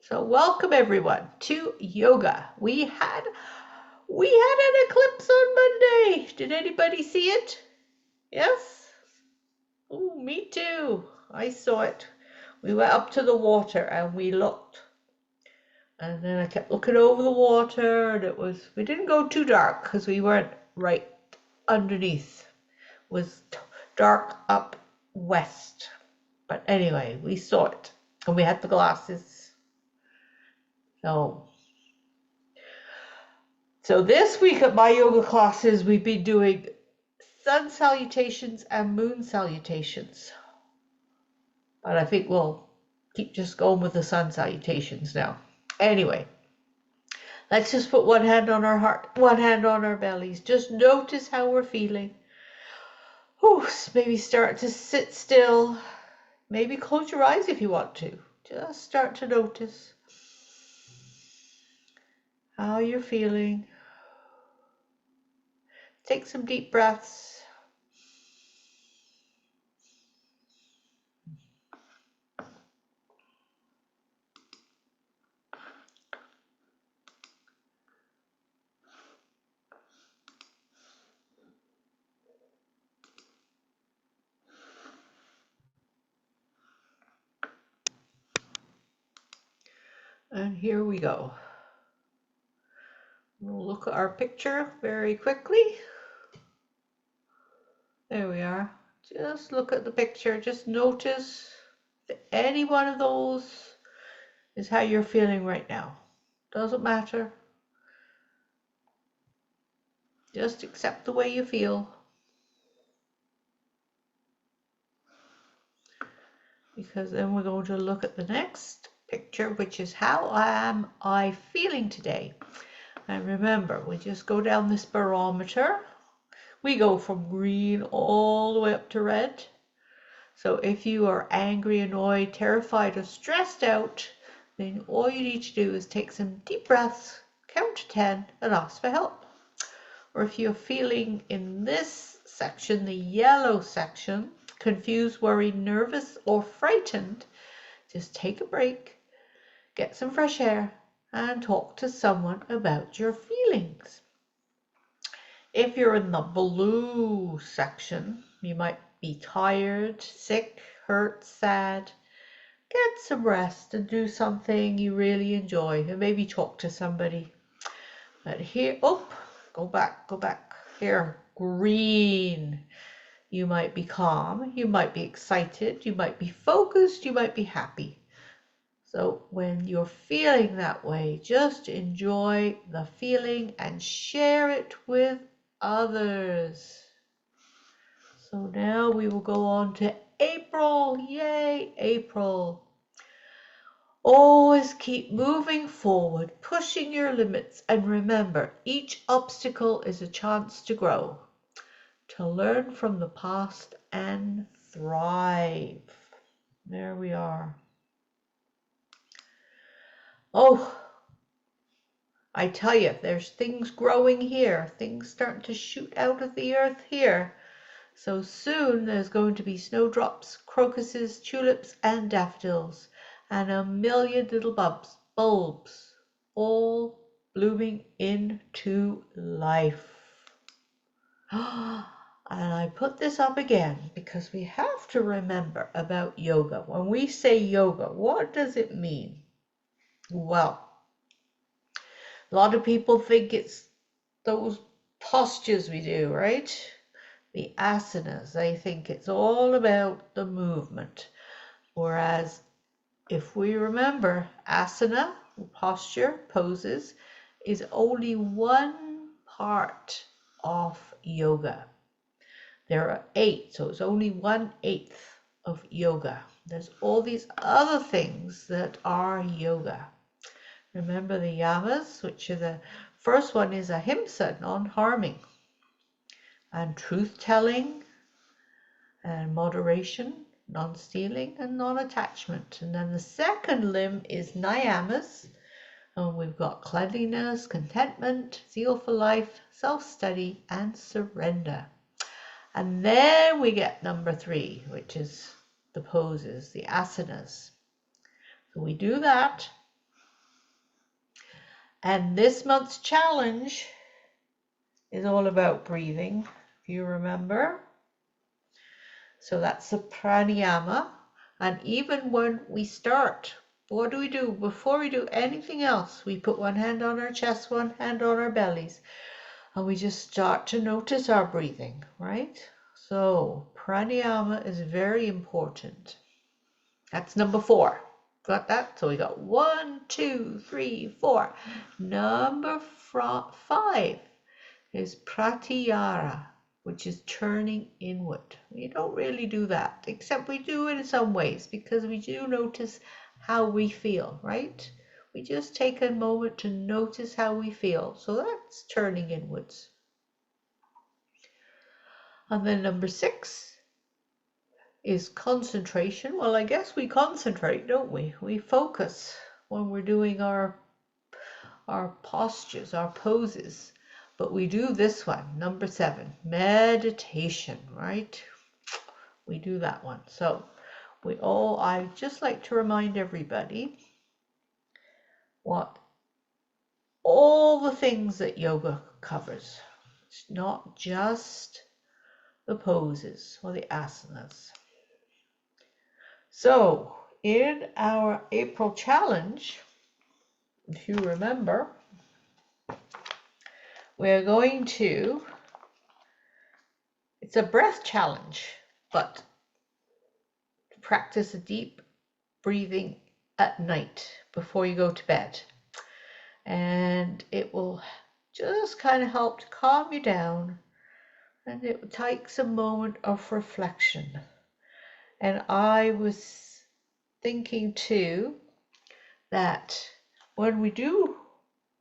So welcome everyone to yoga. We had an eclipse on Monday. Did anybody see it? Yes? Oh, me too. I saw it. We went up to the water and we looked. And then I kept looking over the water and we didn't go too dark because we weren't right underneath. It was dark up west. But anyway, we saw it and we had the glasses. So this week at my yoga classes, we've been doing sun salutations and moon salutations. But I think we'll keep just going with the sun salutations now. Anyway, let's just put one hand on our heart, one hand on our bellies. Just notice how we're feeling. Whew, maybe start to sit still. Maybe close your eyes if you want to. Just start to notice how you're feeling. Take some deep breaths. And here we go. We'll look at our picture very quickly. There we are. Just look at the picture. Just notice if any one of those is how you're feeling right now. Doesn't matter. Just accept the way you feel. Because then we're going to look at the next picture, which is how am I feeling today? And remember, we just go down this barometer. We go from green all the way up to red. So if you are angry, annoyed, terrified, or stressed out, then all you need to do is take some deep breaths, count to 10, and ask for help. Or if you're feeling in this section, the yellow section, confused, worried, nervous, or frightened, just take a break, get some fresh air, and talk to someone about your feelings. If you're in the blue section, you might be tired, sick, hurt, sad. Get some rest and do something you really enjoy and maybe talk to somebody. But here, go back. Here, green. You might be calm, you might be excited, you might be focused, you might be happy. So when you're feeling that way, just enjoy the feeling and share it with others. So now we will go on to April. Yay, April. Always keep moving forward, pushing your limits, and remember, each obstacle is a chance to grow, to learn from the past and thrive. There we are. Oh, I tell you, there's things growing here, things starting to shoot out of the earth here. So soon there's going to be snowdrops, crocuses, tulips, and daffodils, and a million little bulbs, all blooming into life. And I put this up again because we have to remember about yoga. When we say yoga, what does it mean? Well, a lot of people think it's those postures we do, right? The asanas. They think it's all about the movement. Whereas if we remember, asana, posture, poses, is only one part of yoga. There are 8, so it's only 1/8 of yoga. There's all these other things that are yoga. Remember the yamas, which are the first one is ahimsa, non-harming, and truth-telling, and moderation, non-stealing, and non-attachment. And then the second limb is niyamas, and we've got cleanliness, contentment, zeal for life, self-study, and surrender. And then we get number 3, which is the poses, the asanas. So we do that, And this month's challenge is all about breathing, if you remember. So that's the pranayama. And even when we start, what do? Before we do anything else, we put one hand on our chest, one hand on our bellies, and we just start to notice our breathing, right? So pranayama is very important. That's number 4. Got that? So we got 1, 2, 3, 4. Number 5 is pratyahara, which is turning inward. We don't really do that, except we do it in some ways, because we do notice how we feel, right? We just take a moment to notice how we feel. So that's turning inwards. And then number 6 is concentration. Well, I guess we concentrate, don't we? We focus when we're doing our postures, our poses. But we do this one, number 7, meditation, right? We do that one. So I just like to remind everybody what all the things that yoga covers. It's not just the poses or the asanas. So in our April challenge, if you remember, we're going to, it's a breath challenge, but practice a deep breathing at night before you go to bed. And it will just kind of help to calm you down, and it takes a moment of reflection. And I was thinking too that when we do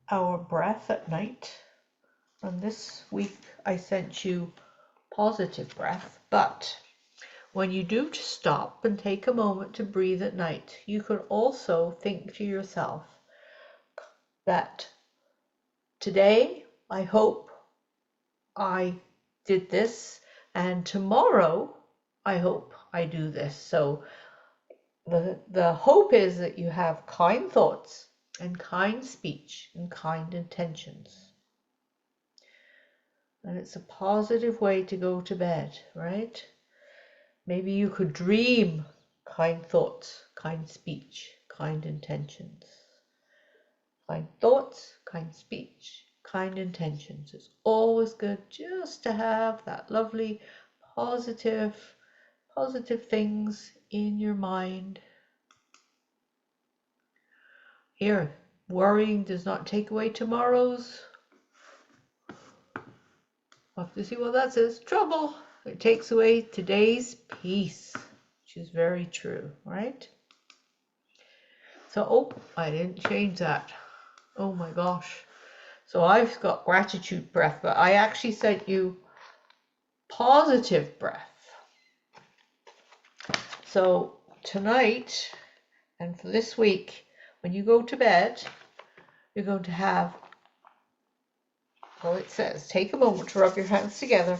our breath at night, and this week I sent you positive breath, but when you do stop and take a moment to breathe at night, you could also think to yourself that today I hope I did this, and tomorrow I hope I do this. So the hope is that you have kind thoughts and kind speech and kind intentions. And it's a positive way to go to bed, right? Maybe you could dream kind thoughts, kind speech, kind intentions. Kind thoughts, kind speech, kind intentions. It's always good just to have that lovely positive things in your mind. Here, worrying does not take away tomorrow's. We'll have to see what that says. Trouble. It takes away today's peace, which is very true, right? So, oh, I didn't change that. Oh my gosh. So I've got gratitude breath, but I actually sent you positive breath. So tonight and for this week, when you go to bed, you're going to have, well, it says, take a moment to rub your hands together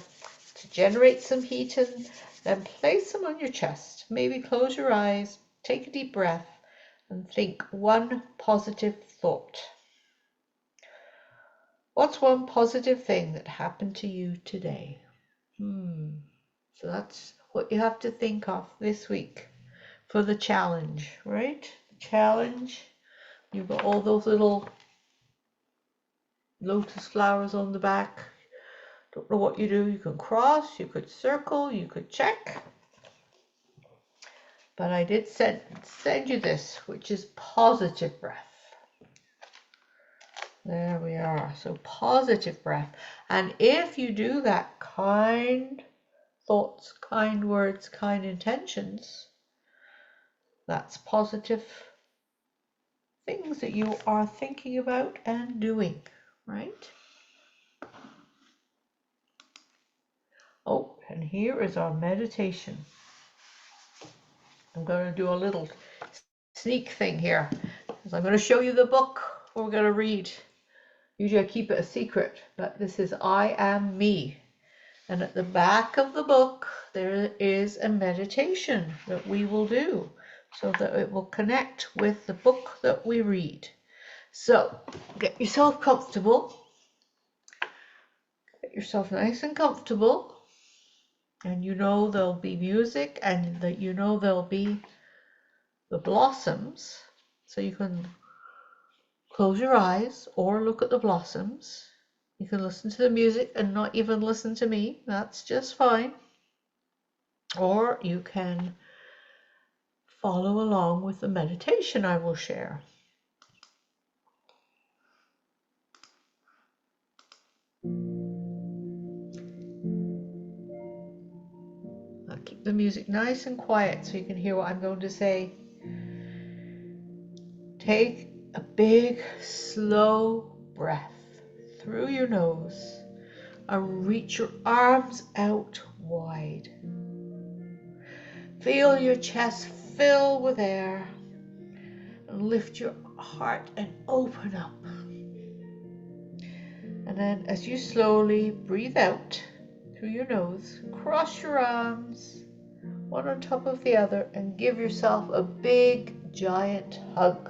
to generate some heat, and then place them on your chest. Maybe close your eyes, take a deep breath, and think one positive thought. What's one positive thing that happened to you today? So that's what you have to think of this week for the challenge, right? The challenge, you've got all those little lotus flowers on the back. Don't know what you do. You can cross, you could circle, you could check. But I did send you this, which is positive breath. There we are. So positive breath. And if you do that, kind thoughts, kind words, kind intentions, that's positive things that you are thinking about and doing, right? Oh, and here is our meditation. I'm going to do a little sneak thing here, because I'm going to show you the book we're going to read. Usually I keep it a secret, but this is I Am Me. And at the back of the book, there is a meditation that we will do so that it will connect with the book that we read. So get yourself comfortable. Get yourself nice and comfortable. And you know there'll be music, and that you know there'll be the blossoms. So you can close your eyes or look at the blossoms. You can listen to the music and not even listen to me. That's just fine. Or you can follow along with the meditation I will share. I'll keep the music nice and quiet so you can hear what I'm going to say. Take a big, slow breath through your nose and reach your arms out wide. Feel your chest fill with air and lift your heart and open up. And then as you slowly breathe out through your nose, cross your arms one on top of the other and give yourself a big giant hug.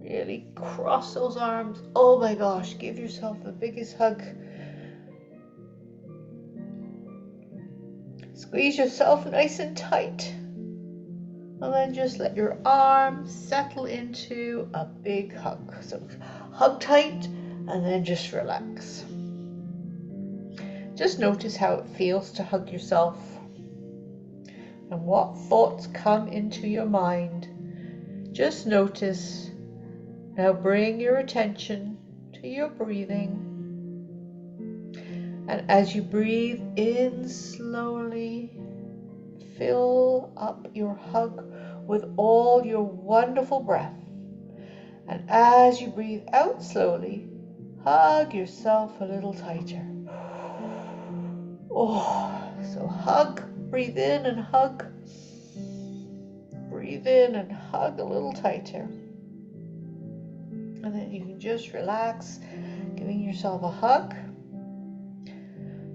Really cross those arms. Oh my gosh, give yourself the biggest hug. Squeeze yourself nice and tight. And then just let your arms settle into a big hug. So hug tight and then just relax. Just notice how it feels to hug yourself and what thoughts come into your mind. Just notice. Now bring your attention to your breathing. And as you breathe in slowly, fill up your hug with all your wonderful breath. And as you breathe out slowly, hug yourself a little tighter. Oh, so hug, breathe in and hug. Breathe in and hug a little tighter. And then you can just relax, giving yourself a hug.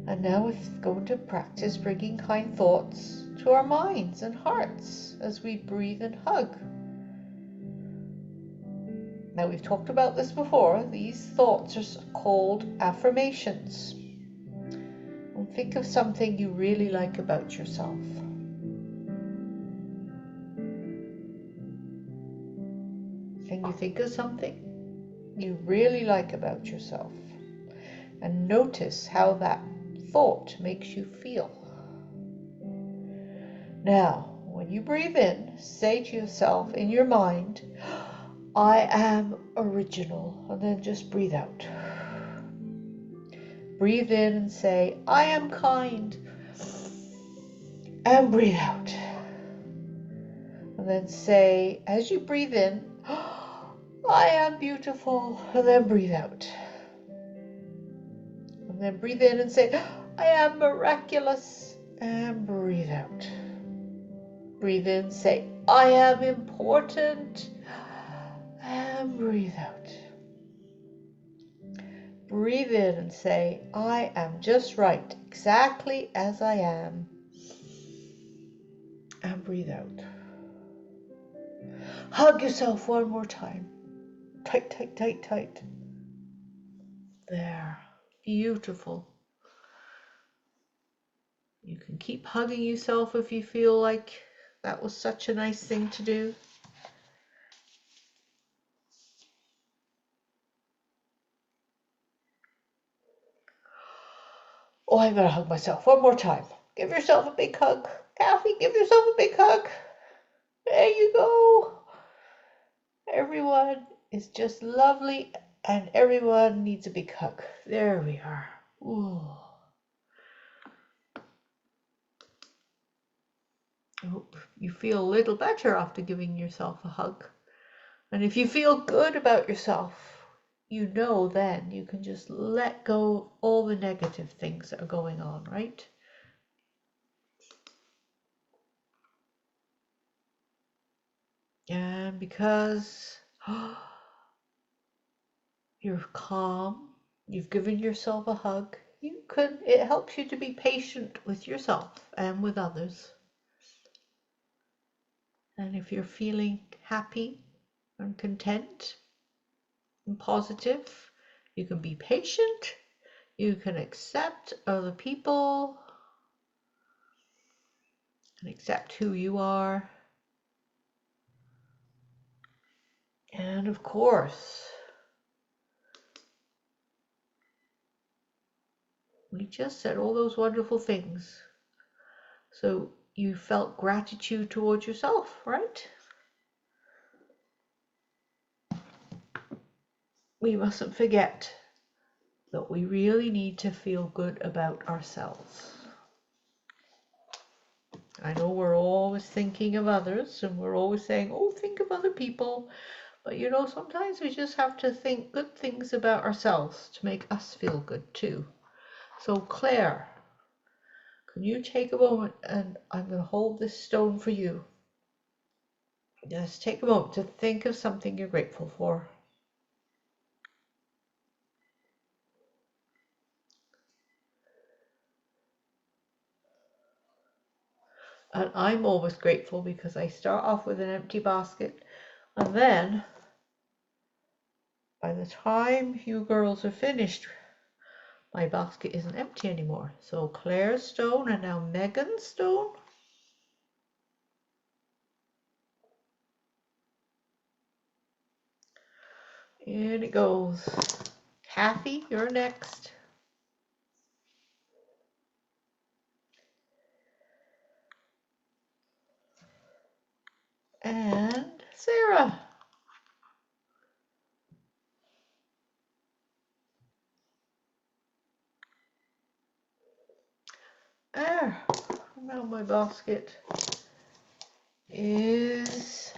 And now we're going to practice bringing kind thoughts to our minds and hearts as we breathe and hug. Now we've talked about this before. These thoughts are called affirmations. And think of something you really like about yourself. Can you think of something you really like about yourself? And notice how that thought makes you feel. Now, when you breathe in, say to yourself in your mind, I am original, and then just breathe out. Breathe in and say, I am kind, and breathe out. And then say, as you breathe in, I am beautiful, and then breathe out. And then breathe in and say, I am miraculous, and breathe out. Breathe in, say, I am important, and breathe out. Breathe in and say, I am just right, exactly as I am, and breathe out. Hug yourself one more time. Tight, tight, tight, tight. There. Beautiful. You can keep hugging yourself if you feel like that was such a nice thing to do. Oh, I'm going to hug myself one more time. Give yourself a big hug. Kathy, give yourself a big hug. There you go. Everyone is just lovely and everyone needs a big hug. There we are. Ooh. I hope you feel a little better after giving yourself a hug. And if you feel good about yourself, you know then you can just let go of all the negative things that are going on, right? And because you're calm, you've given yourself a hug, it helps you to be patient with yourself and with others. And if you're feeling happy, and content and positive. You can be patient. You can accept other people and accept who you are. And of course, we just said all those wonderful things. So you felt gratitude towards yourself, right? We mustn't forget that we really need to feel good about ourselves. I know we're always thinking of others and we're always saying, oh, think of other people. But you know, sometimes we just have to think good things about ourselves to make us feel good too. So Claire, can you take a moment, and I'm going to hold this stone for you. Just take a moment to think of something you're grateful for. And I'm always grateful because I start off with an empty basket, and then by the time you girls are finished, my basket isn't empty anymore. So Claire's stone and now Megan's stone. In it goes. Kathy, you're next. And Sarah. There. Now my basket is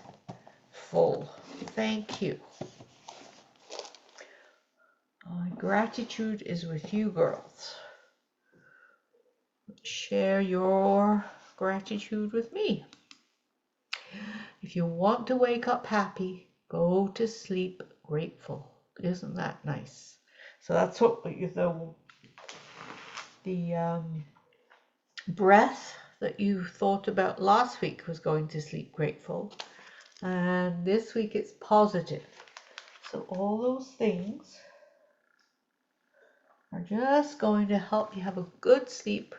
full. Thank you. My gratitude is with you girls. Share your gratitude with me. If you want to wake up happy, go to sleep grateful. Isn't that nice? So that's what the breath that you thought about last week was going to sleep grateful, and this week it's positive. So all those things are just going to help you have a good sleep.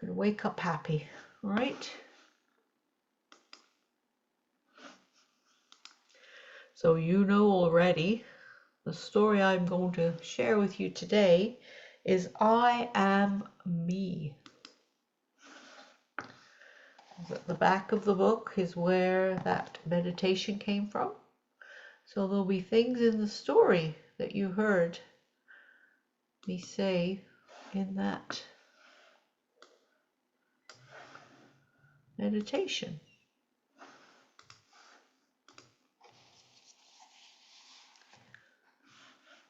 Going to wake up happy, all right? So you know already, the story I'm going to share with you today is I Am Me. At the back of the book is where that meditation came from. So there'll be things in the story that you heard me say in that meditation.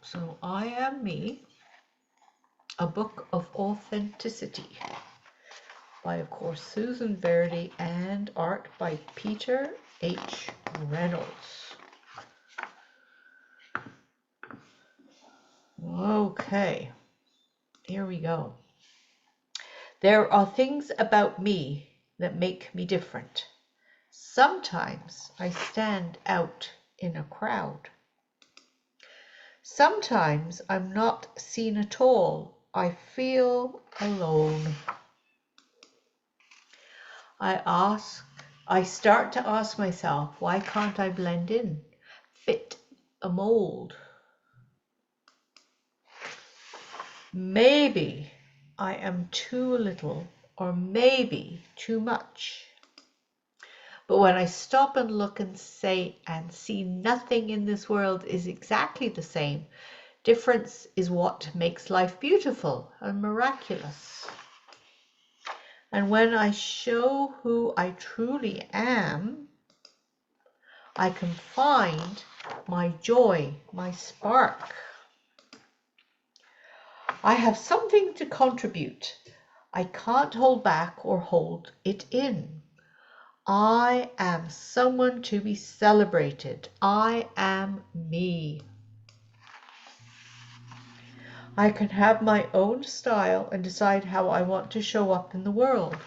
So I Am Me, a book of authenticity, by, of course, Susan Verdi, and art by Peter H. Reynolds. Okay, here we go. There are things about me that make me different. Sometimes I stand out in a crowd. Sometimes I'm not seen at all. I feel alone. I start to ask myself, why can't I blend in, fit a mold? Maybe I am too little, or maybe too much. But when I stop and look and say and see nothing in this world is exactly the same, difference is what makes life beautiful and miraculous. And when I show who I truly am, I can find my joy, my spark. I have something to contribute. I can't hold back or hold it in. I am someone to be celebrated. I am me. I can have my own style and decide how I want to show up in the world.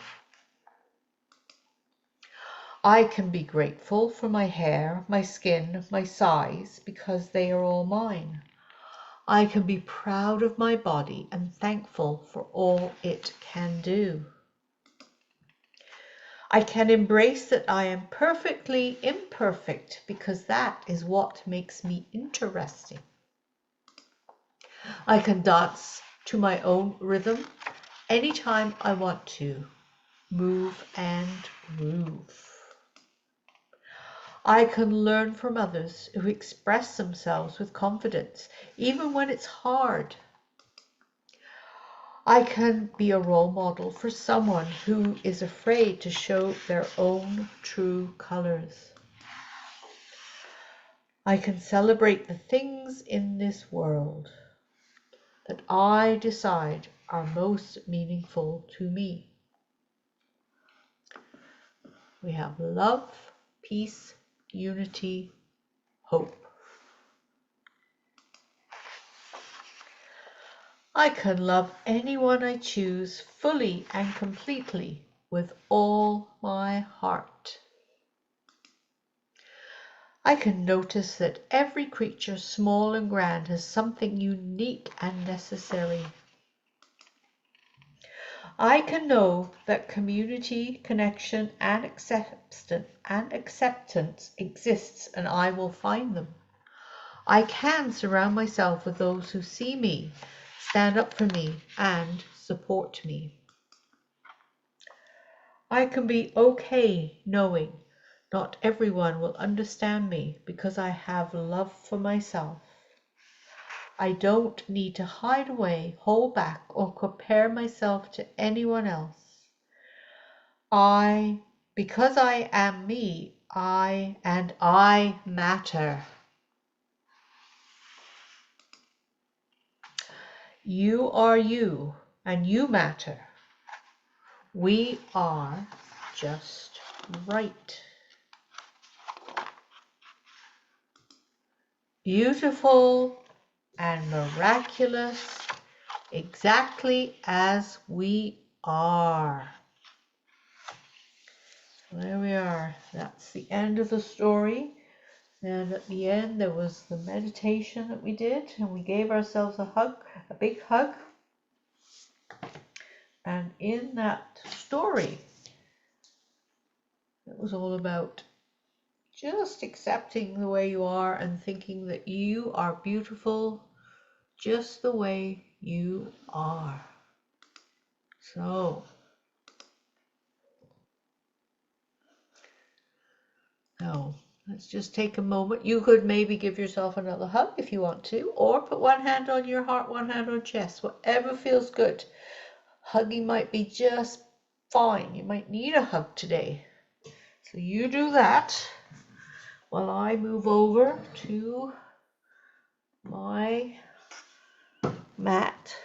I can be grateful for my hair, my skin, my size, because they are all mine. I can be proud of my body and thankful for all it can do. I can embrace that I am perfectly imperfect because that is what makes me interesting. I can dance to my own rhythm anytime I want to. Move and groove. I can learn from others who express themselves with confidence, even when it's hard. I can be a role model for someone who is afraid to show their own true colors. I can celebrate the things in this world that I decide are most meaningful to me. We have love, peace, unity, hope. I can love anyone I choose fully and completely with all my heart. I can notice that every creature, small and grand, has something unique and necessary. I can know that community, connection, and acceptance exists, and I will find them. I can surround myself with those who see me, stand up for me, and support me. I can be okay knowing not everyone will understand me because I have love for myself. I don't need to hide away, hold back, or compare myself to anyone else. Because I am me, I matter. You are you, and you matter. We are just right. Beautiful and miraculous, exactly as we are. There we are. That's the end of the story. And at the end, there was the meditation that we did, and we gave ourselves a hug, a big hug. And in that story, it was all about just accepting the way you are and thinking that you are beautiful just the way you are. So, now let's just take a moment. You could maybe give yourself another hug if you want to, or put one hand on your heart, one hand on chest, whatever feels good. Hugging might be just fine. You might need a hug today. So you do that while I move over to my mat.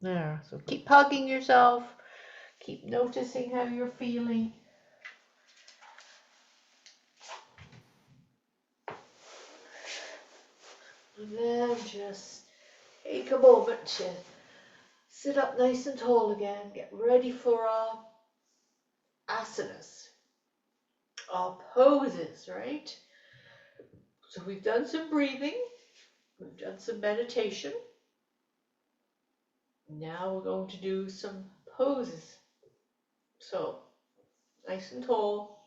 There. So keep hugging yourself. Keep noticing how you're feeling. And then just take a moment to sit up nice and tall again. Get ready for our asanas, our poses, right? So we've done some breathing. We've done some meditation. Now we're going to do some poses. So, nice and tall.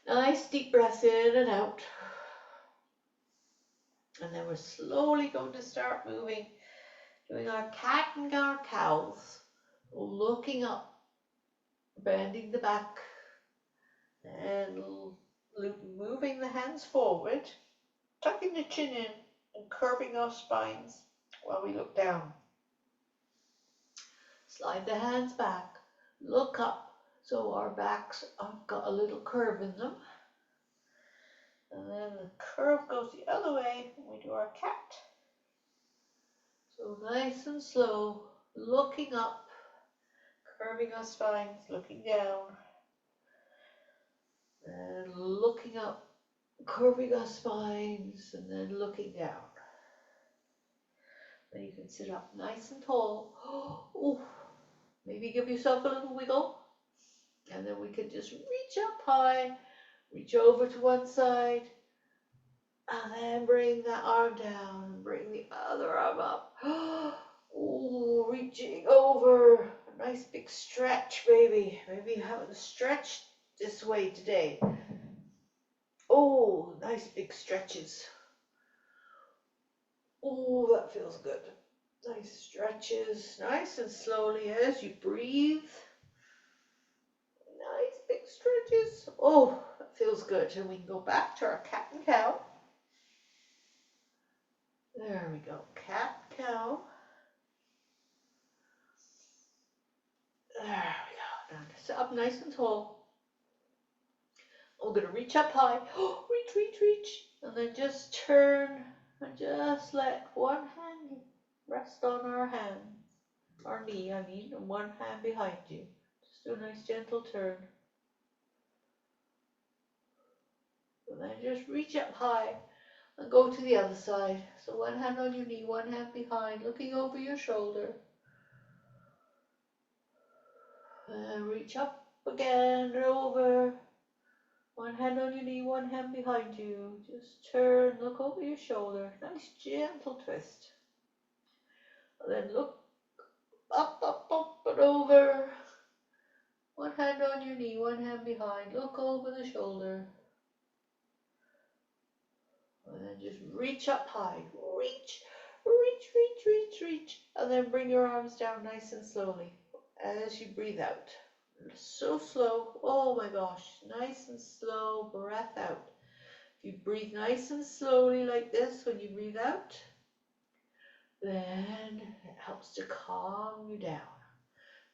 Nice deep breaths in and out. And then we're slowly going to start moving, doing our cat and our cows. Looking up, bending the back, and moving the hands forward, tucking the chin in, and curving our spines while we look down. Slide the hands back, look up, so our backs have got a little curve in them. And then the curve goes the other way when we do our cat. So nice and slow, looking up, curving our spines, looking down, and looking up, curving our spines, and then looking down. Then you can sit up nice and tall. Ooh. Maybe give yourself a little wiggle. And then we can just reach up high, reach over to one side, and then bring that arm down and bring the other arm up. Ooh, reaching over. A nice big stretch, baby. Maybe you haven't stretched this way today. Oh, nice big stretches. Oh, that feels good. Nice stretches, nice and slowly as you breathe. Nice big stretches. Oh, that feels good. And we can go back to our cat and cow. There we go, cat, cow. There we go. Now sit up nice and tall. We're going to reach up high. Oh, reach, reach, reach. And then just turn and just let one hand rest on our hand. Our knee, I mean, and one hand behind you. Just do a nice gentle turn. And then just reach up high and go to the other side. So one hand on your knee, one hand behind, looking over your shoulder. And reach up again and over. One hand on your knee, one hand behind you. Just turn, look over your shoulder. Nice gentle twist. And then look up, up, up and over. One hand on your knee, one hand behind. Look over the shoulder. And then just reach up high. Reach, reach, reach, reach, reach. And then bring your arms down nice and slowly as you breathe out. So slow. Oh my gosh. Nice and slow breath out. If you breathe nice and slowly like this when you breathe out, then it helps to calm you down.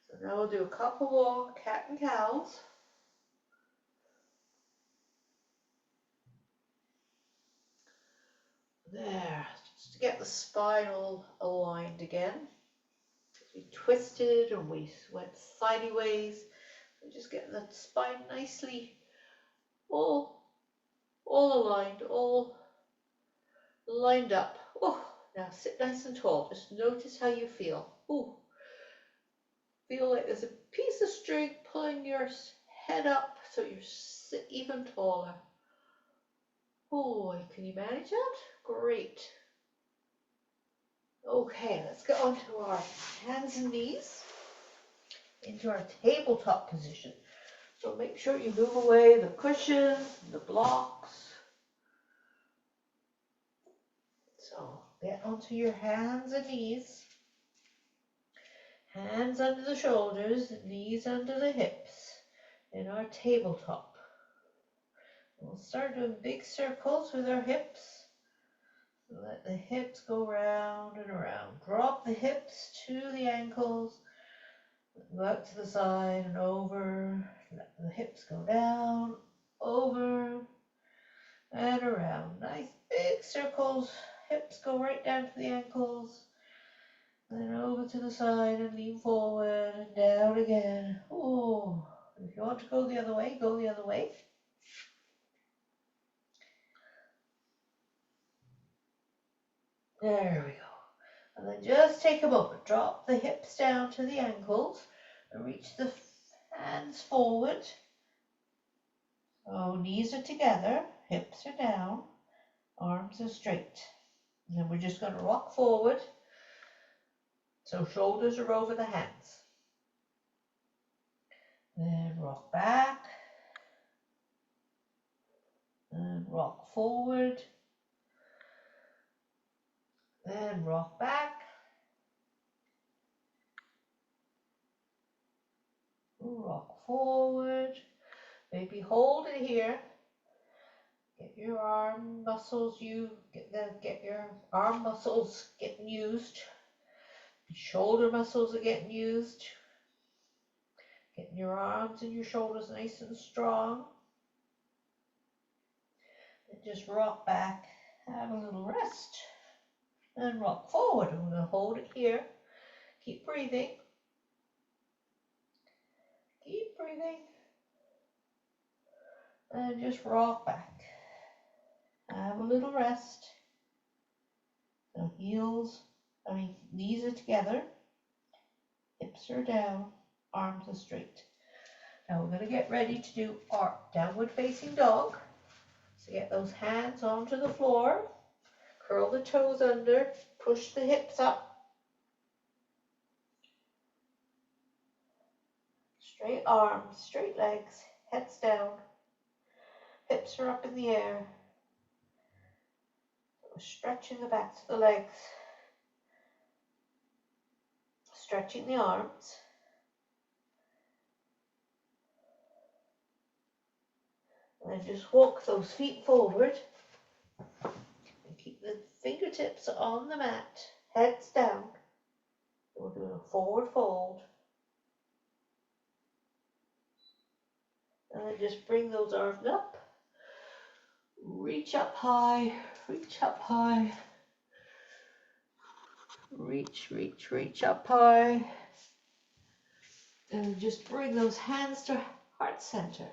So now we'll do a couple more cat and cows. There, just to get the spine all aligned again. We twisted and we went sideways. So just get the spine nicely all aligned, all lined up. Oh, now sit nice and tall. Just notice how you feel. Ooh. Feel like there's a piece of string pulling your head up so you sit even taller. Oh, can you manage that? Great. Okay, let's get onto our hands and knees into our tabletop position. So make sure you move away the cushions, the blocks. So get onto your hands and knees. Hands under the shoulders, knees under the hips in our tabletop. We'll start doing big circles with our hips. Let the hips go round and around. Drop the hips to the ankles. Go out to the side and over. Let the hips go down, over, and around. Nice big circles. Hips go right down to the ankles. Then over to the side and lean forward and down again. Oh, if you want to go the other way, go the other way. There we go. And then just take a moment. Drop the hips down to the ankles and reach the hands forward. So knees are together, hips are down, arms are straight. And then we're just going to rock forward. So shoulders are over the hands. Then rock back. And rock forward. Then rock back. Rock forward. Maybe hold it here. Get your arm muscles, get your arm muscles getting used. Your shoulder muscles are getting used. Getting your arms and your shoulders nice and strong. And just rock back. Have a little rest. And rock forward. I'm going to hold it here. Keep breathing. Keep breathing. And just rock back. Have a little rest. So knees are together. Hips are down. arms are straight. Now we're going to get ready to do our downward facing dog. So get those hands onto the floor, curl the toes under, push the hips up, straight arms, straight legs, heads down, hips are up in the air. We're stretching the backs of the legs, stretching the arms. And then just walk those feet forward and keep the fingertips on the mat, heads down. We're doing a forward fold. And then just bring those arms up. Reach up high, reach up high. Reach, reach, reach up high. And just bring those hands to heart center.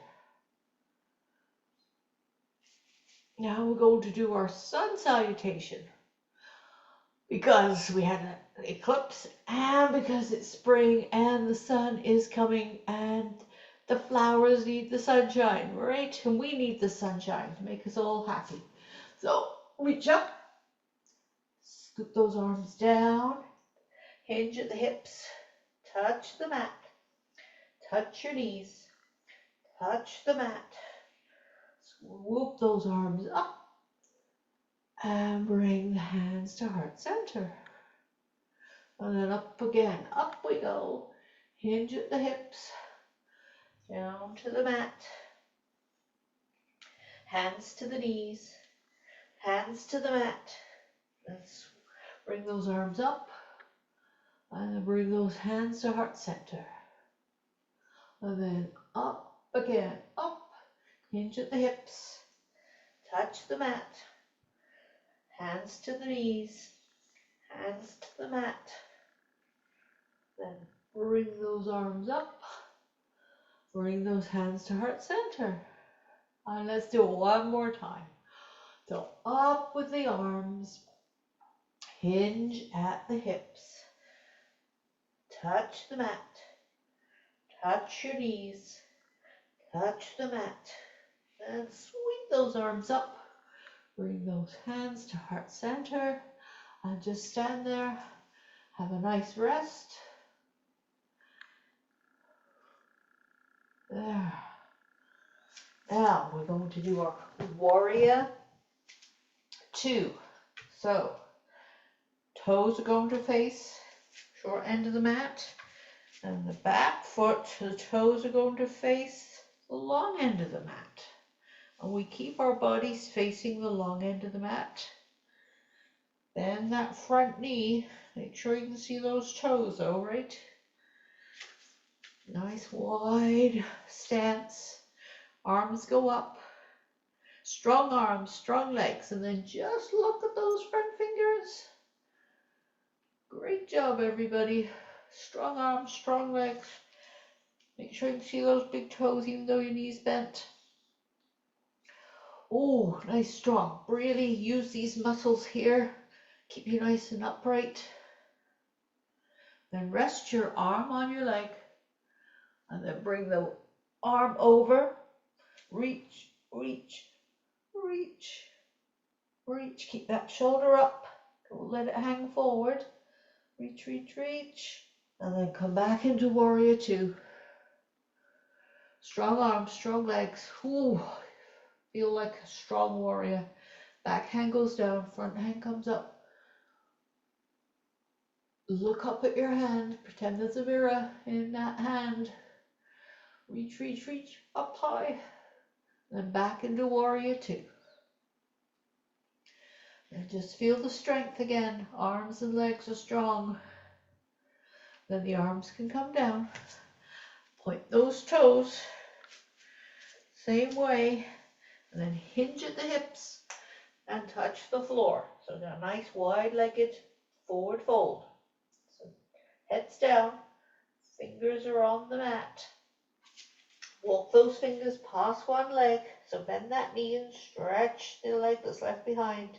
Now we're going to do our sun salutation. Because we had an eclipse and because it's spring and the sun is coming and the flowers need the sunshine, right? And we need the sunshine to make us all happy. So reach up, scoop those arms down, hinge at the hips, touch the mat, touch your knees, touch the mat, swoop those arms up and bring the hands to heart center. And then up again, up we go, hinge at the hips, down to the mat, hands to the knees, hands to the mat. Let's bring those arms up and then bring those hands to heart center. And then up again, up, hinge at the hips, touch the mat, hands to the knees, hands to the mat. Then bring those arms up, bring those hands to heart center. And let's do it one more time. So up with the arms, hinge at the hips, touch the mat, touch your knees, touch the mat, and sweep those arms up. Bring those hands to heart center and just stand there. Have a nice rest. There. Now we're going to do our warrior 2. So toes are going to face short end of the mat, and the back foot, the toes are going to face the long end of the mat. And we keep our bodies facing the long end of the mat. Bend that front knee. Make sure you can see those toes though, right? Nice wide stance. Arms go up. Strong arms, strong legs, and then just look at those front fingers. Great job, everybody. Strong arms, strong legs. Make sure you can see those big toes even though your knee's bent. Oh, nice strong. Really use these muscles here. Keep you nice and upright. Then rest your arm on your leg. And then bring the arm over. Reach, reach, reach, reach. Keep that shoulder up. Don't let it hang forward. Reach, reach, reach. And then come back into warrior 2. Strong arms, strong legs. Ooh, feel like a strong warrior. Back hand goes down, front hand comes up. Look up at your hand. Pretend there's a mirror in that hand. Reach, reach, reach. Up high. Then back into warrior 2. And just feel the strength again. Arms and legs are strong. Then the arms can come down. Point those toes. Same way. And then hinge at the hips and touch the floor. So a nice wide-legged forward fold. So heads down. Fingers are on the mat. Walk those fingers past one leg. So bend that knee and stretch the leg that's left behind.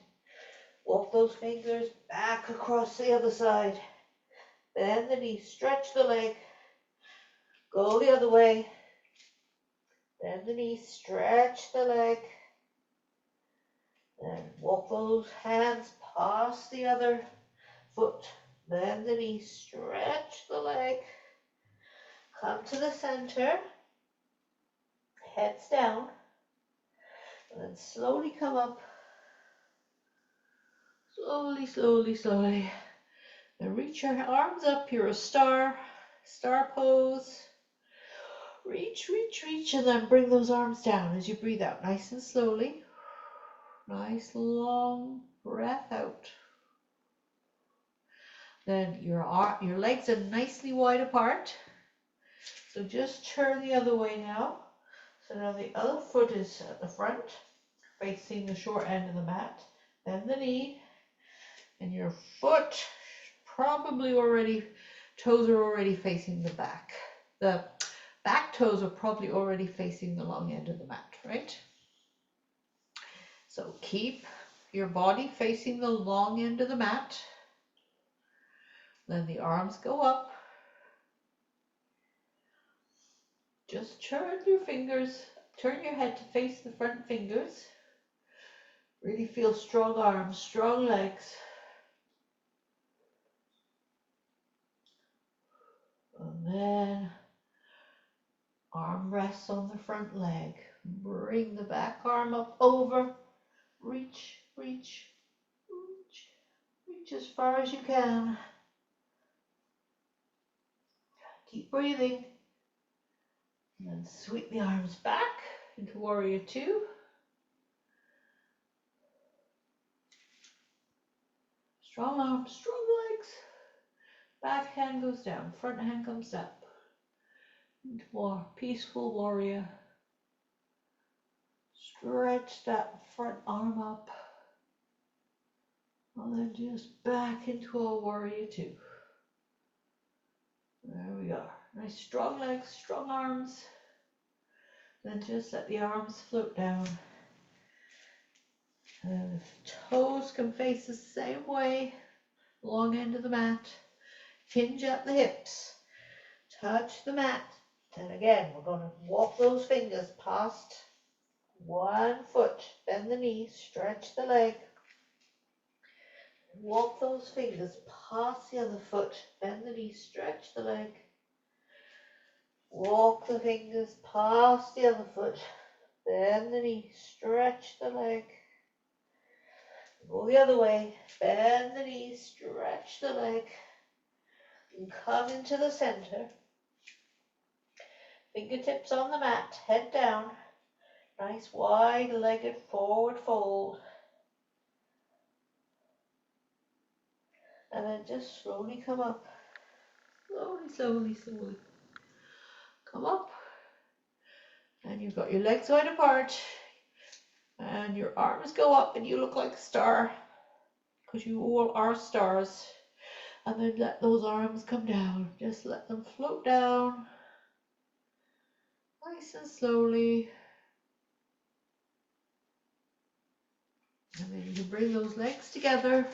Walk those fingers back across the other side. Bend the knee, stretch the leg. Go the other way. Bend the knee, stretch the leg. Then walk those hands past the other foot. Bend the knee, stretch the leg. Come to the center. Heads down. And then slowly come up. Slowly, slowly, slowly. Then reach your arms up. You're a star. Star pose. Reach, reach, reach, and then bring those arms down as you breathe out nice and slowly. Nice long breath out. Then your legs are nicely wide apart. So just turn the other way now. So now the other foot is at the front, facing the short end of the mat. Bend the knee, and your foot toes are already facing the back. The back toes are probably already facing the long end of the mat, right? So keep your body facing the long end of the mat. Then the arms go up. Just turn your head to face the front fingers. Really feel strong arms, strong legs. And then arm rests on the front leg. Bring the back arm up over. Reach, reach, reach. Reach as far as you can. Keep breathing. And then sweep the arms back into Warrior Two. Strong arms, strong legs. Back hand goes down, front hand comes up. Into more peaceful warrior. Stretch that front arm up. And then just back into a Warrior Two. There we are. Nice strong legs, strong arms. Then just let the arms float down. And the toes can face the same way. Long end of the mat. Hinge at the hips. Touch the mat. And again, we're going to walk those fingers past one foot. Bend the knee, stretch the leg. Walk those fingers past the other foot. Bend the knee, stretch the leg. Walk the fingers past the other foot. Bend the knee, stretch the leg. Go the other way. Bend the knee, stretch the leg. And come into the center. Fingertips on the mat, head down. Nice wide-legged forward fold. And then just slowly come up. Slowly, slowly, slowly. Come up. And you've got your legs wide apart. And your arms go up and you look like a star. Because you all are stars. And then let those arms come down. Just let them float down. Nice and slowly. And then you bring those legs together.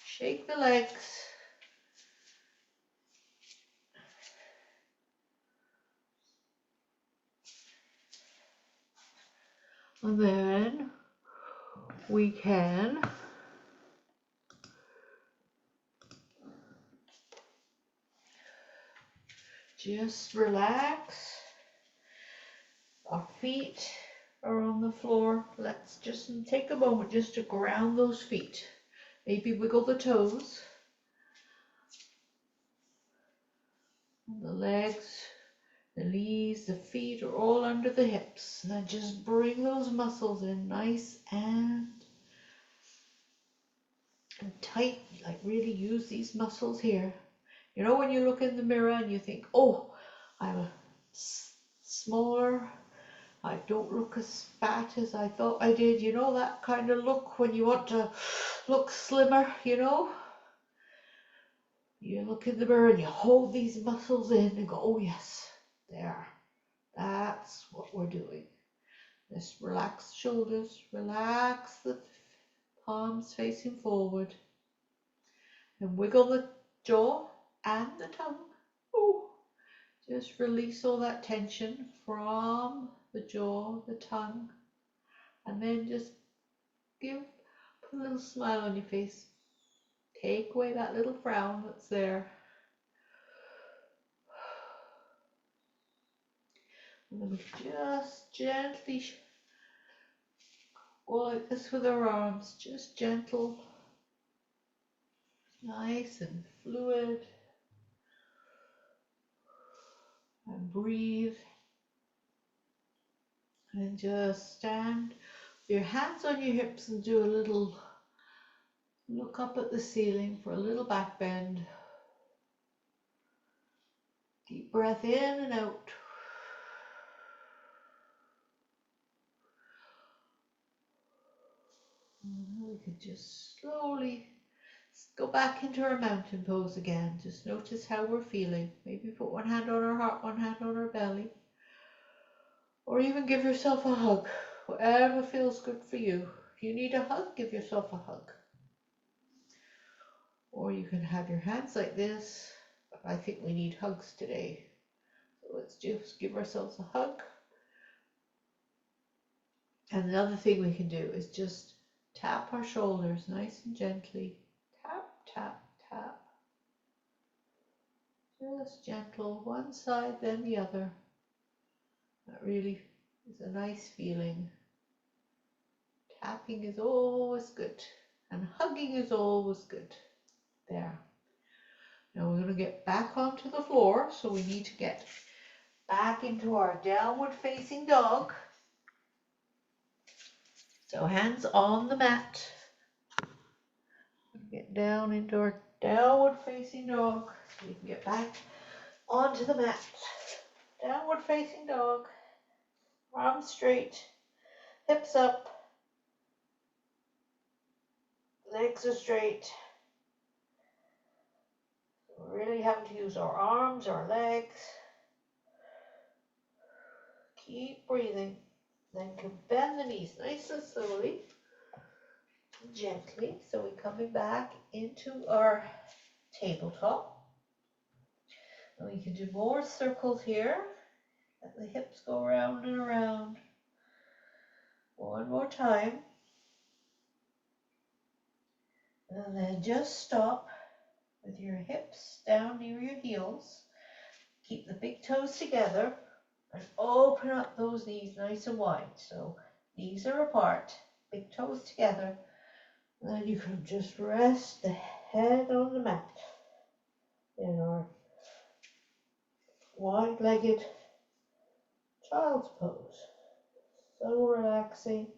Shake the legs. And then we can just relax. Our feet are on the floor. Let's just take a moment just to ground those feet. Maybe wiggle the toes. The legs, the knees, the feet are all under the hips. And then just bring those muscles in nice and tight. Like really use these muscles here. You know when you look in the mirror and you think, oh, I'm smaller. I don't look as fat as I thought I did. You know that kind of look when you want to look slimmer, you know? You look in the mirror and you hold these muscles in and go, oh yes, there. That's what we're doing. Just relax the shoulders, relax the palms facing forward, and wiggle the jaw and the tongue. Ooh. Just release all that tension from the jaw, the tongue, and then just put a little smile on your face. Take away that little frown that's there. And then we just gently go like this with our arms, just gentle, nice and fluid. And breathe. And just stand with your hands on your hips and do a little look up at the ceiling for a little back bend. Deep breath in and out. And we could just slowly go back into our mountain pose again. Just notice how we're feeling. Maybe put one hand on our heart, one hand on our belly. Or even give yourself a hug. Whatever feels good for you. If you need a hug, give yourself a hug. Or you can have your hands like this. I think we need hugs today. So let's just give ourselves a hug. And another thing we can do is just tap our shoulders nice and gently. Tap, tap, tap. Just gentle, one side then the other. That really is a nice feeling. Tapping is always good. And hugging is always good. There. Now we're going to get back onto the floor. So we need to get back into our downward facing dog. So hands on the mat. Get down into our downward facing dog. So we can get back onto the mat. Downward facing dog. Arms straight. Hips up. Legs are straight. We're really having to use our arms, our legs. Keep breathing. Then can bend the knees nice and slowly. Gently. So we're coming back into our tabletop. And we can do more circles here. Let the hips go around and around. One more time. And then just stop with your hips down near your heels. Keep the big toes together and open up those knees nice and wide. So knees are apart, big toes together. And then you can just rest the head on the mat in our wide-legged child's pose. So relaxing.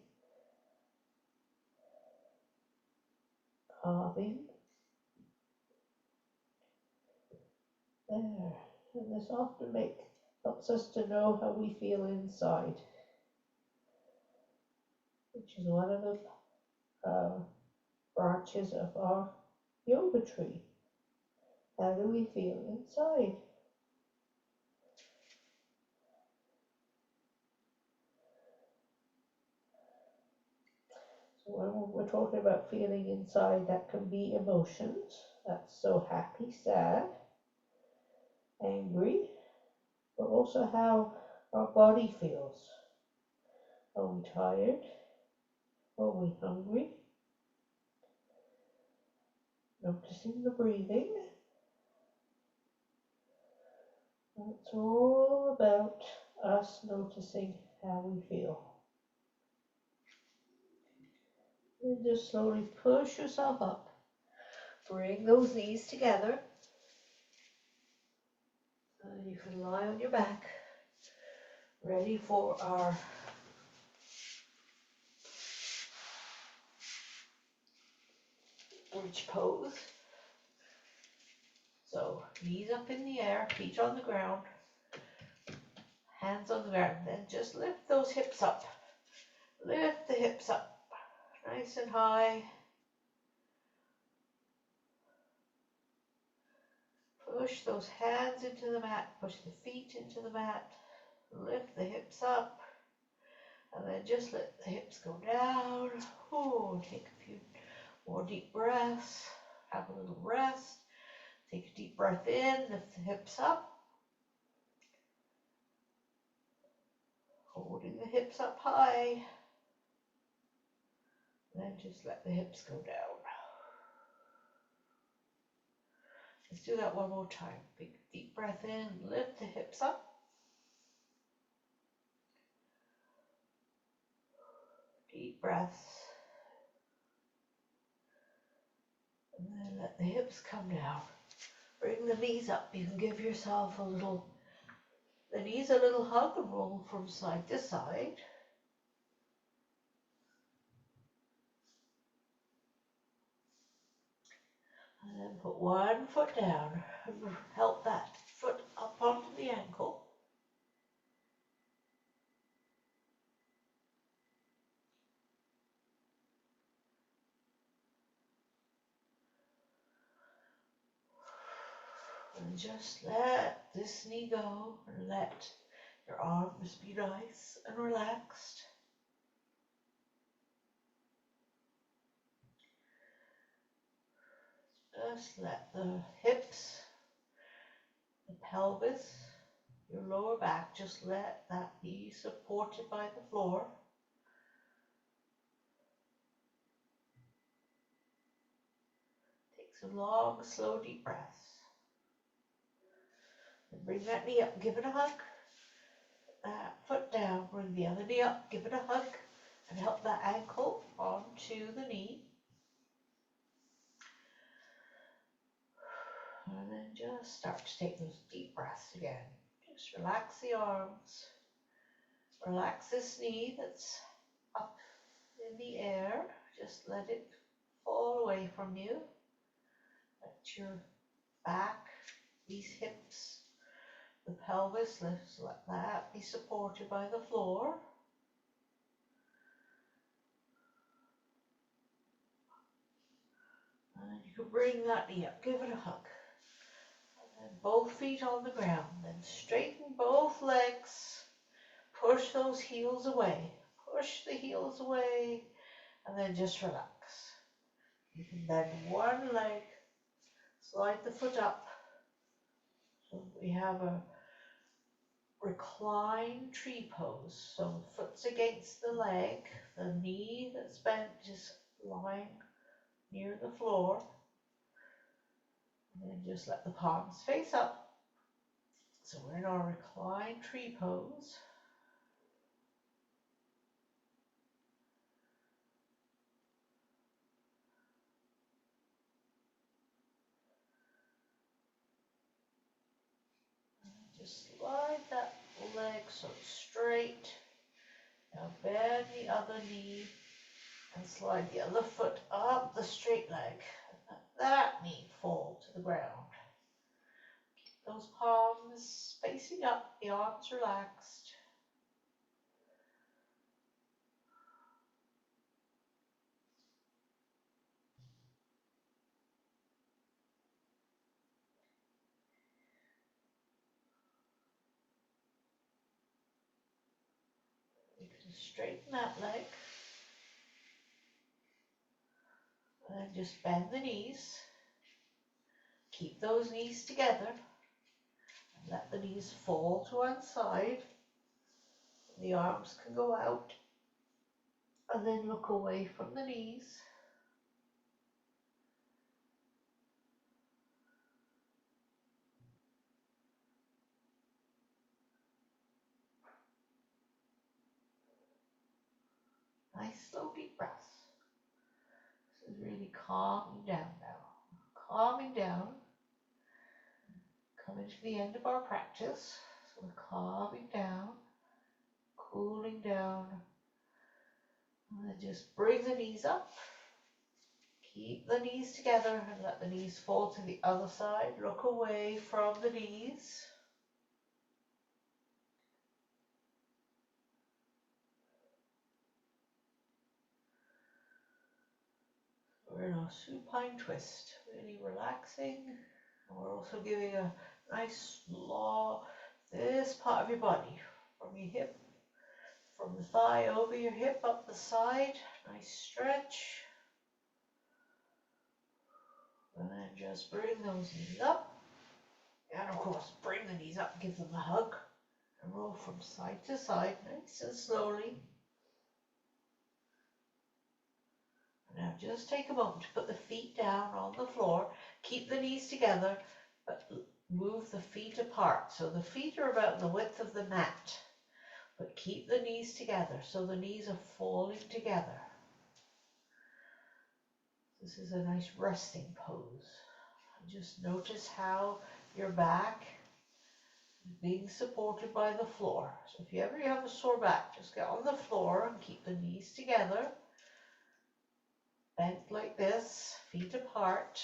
Calming. There. And this often helps us to know how we feel inside, which is one of the branches of our yoga tree. How do we feel inside? So when we're talking about feeling inside, that can be emotions. That's so happy, sad, angry, but also how our body feels. Are we tired? Are we hungry? Noticing the breathing. It's all about us noticing how we feel. And just slowly push yourself up. Bring those knees together. And you can lie on your back, ready for our bridge pose. So knees up in the air, feet on the ground, hands on the ground. Then just lift those hips up. Lift the hips up, nice and high. Push those hands into the mat, push the feet into the mat, lift the hips up, and then just let the hips go down. Oh, take a few more deep breaths, have a little rest. Take a deep breath in, lift the hips up. Holding the hips up high. Then just let the hips go down. Let's do that one more time. Big deep breath in, lift the hips up. Deep breaths. And then let the hips come down. Bring the knees up. You can give yourself the knees a little hug and roll from side to side. And then put one foot down and help that foot up onto the ankle. And just let this knee go and let your arms be nice and relaxed. Just let the hips, the pelvis, your lower back, just let that be supported by the floor. Take some long, slow, deep breaths. And bring that knee up, give it a hug. Put that foot down, bring the other knee up, give it a hug, and help that ankle onto the knee. And then just start to take those deep breaths again. Just relax the arms. Relax this knee that's up in the air. Just let it fall away from you. Let your back, these hips, the pelvis, let that be supported by the floor. And you can bring that knee up, give it a hug. And then both feet on the ground. Then straighten both legs. Push those heels away. Push the heels away. And then just relax. You can bend one leg. Slide the foot up. So we have a recline tree pose. So the foot's against the leg. The knee that's bent is lying near the floor. And then just let the palms face up. So we're in our recline tree pose. Just slide that leg so it's straight. Now bend the other knee and slide the other foot up the straight leg. And let that knee fall to the ground. Keep those palms facing up, the arms relaxed. You can straighten that leg. And then just bend the knees. Keep those knees together. And let the knees fall to one side. The arms can go out. And then look away from the knees. Nice slow deep breaths. This is really calming down now. Calming down. Coming to the end of our practice. So we're calming down, cooling down. And then just bring the knees up. Keep the knees together and let the knees fall to the other side. Look away from the knees. We're in a supine twist, really relaxing. And we're also giving a nice slaw this part of your body, from your hip, from the thigh over your hip, up the side. Nice stretch. And then just bring those knees up. And of course, bring the knees up, give them a hug. And roll from side to side, nice and slowly. Now just take a moment to put the feet down on the floor. Keep the knees together, but move the feet apart. So the feet are about the width of the mat, but keep the knees together so the knees are falling together. This is a nice resting pose. Just notice how your back is being supported by the floor. So if you ever have a sore back, just get on the floor and keep the knees together. Bent like this, feet apart.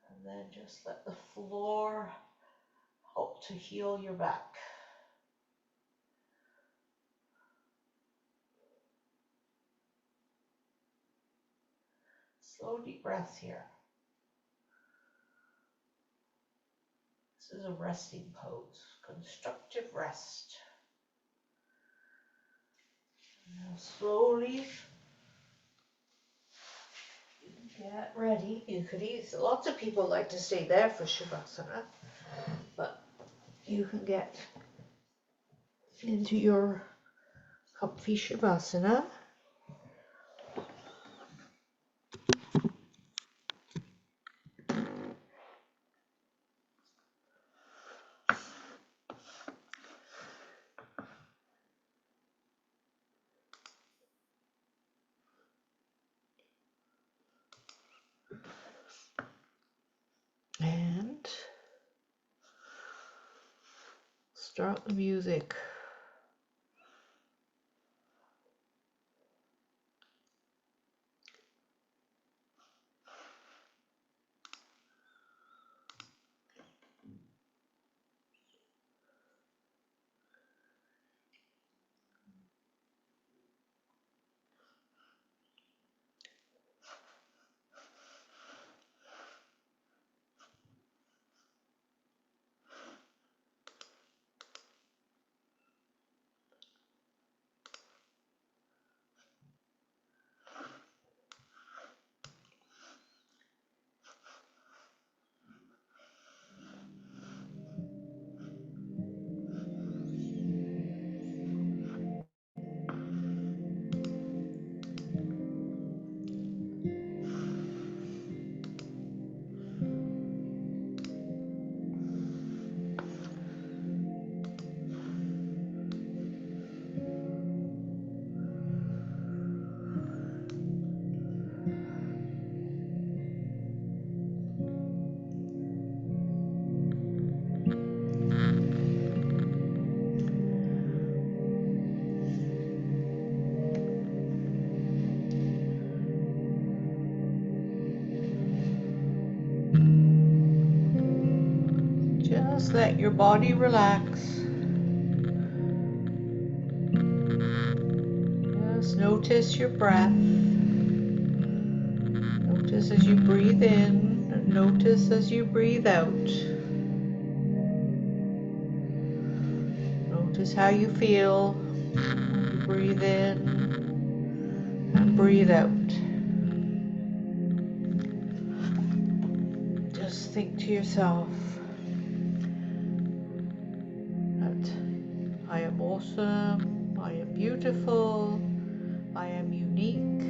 And then just let the floor help to heal your back. Slow, deep breaths here. This is a resting pose, constructive rest. Now slowly get ready. You could ease. Lots of people like to stay there for Shavasana, but you can get into your comfy Shavasana. And start the music. Just let your body relax. Just notice your breath. Notice as you breathe in and notice as you breathe out. Notice how you feel when you breathe in and breathe out. Just think to yourself that I am awesome, I am beautiful, I am unique.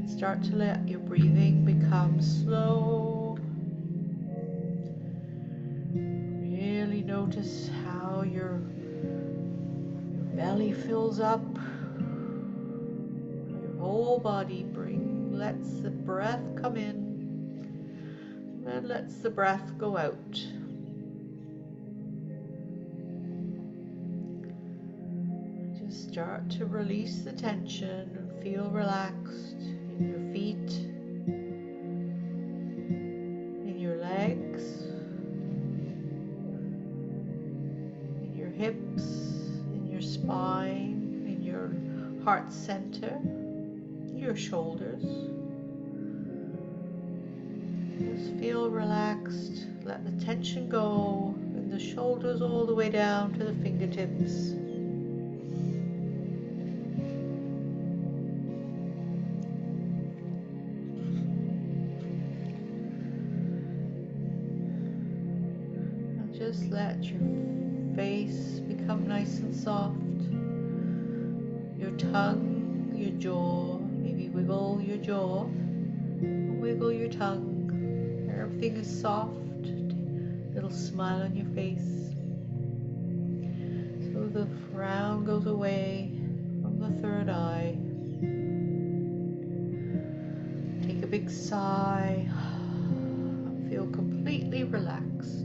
Start to let your breathing become slow. Really notice how your belly fills up. Your whole body lets the breath come in and lets the breath go out. Just start to release the tension and feel relaxed in your feet, in your legs, in your hips, in your spine, in your heart center, your shoulders. Just feel relaxed. Let the tension go in the shoulders all the way down to the fingertips. just let your face become nice and soft. Your tongue, your jaw, maybe wiggle your jaw, wiggle your tongue. Everything is soft. Little smile on your face. So the frown goes away from the third eye. Take a big sigh. Feel completely relaxed.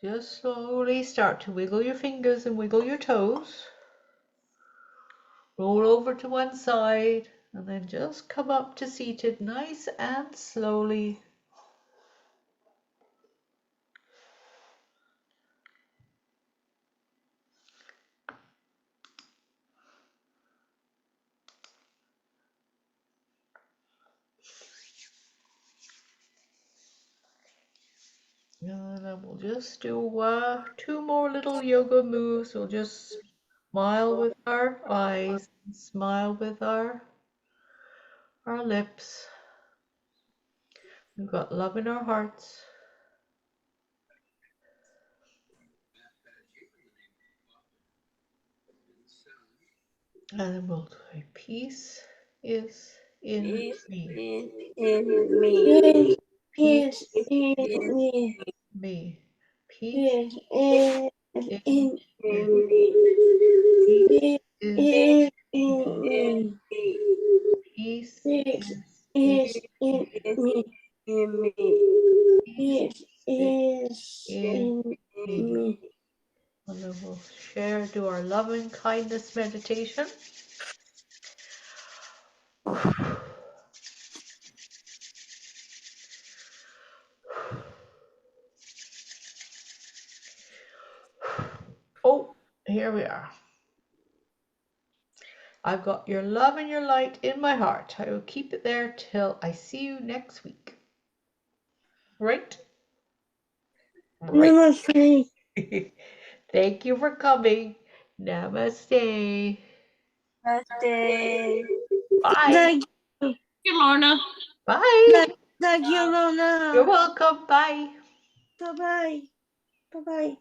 Just slowly start to wiggle your fingers and wiggle your toes. Roll over to one side and then just come up to seated nice and slowly. And then we'll just do 2 more little yoga moves. We'll just smile with our eyes, smile with our lips. We've got love in our hearts. And then we'll say, peace is in me. In me. Peace In me. me. Peace In in me. me. Peace is In me. peace Peace is is in me. peace Peace is is in in me. me. And then we'll do our loving kindness meditation. Oh, here we are. I've got your love and your light in my heart. I will keep it there till I see you next week. Right? Right. Namaste. Thank you for coming. Namaste. Namaste. Bye. Thank you, Lorna. Bye. thank you, You're Lorna. welcome. Bye. Bye-bye. Bye-bye.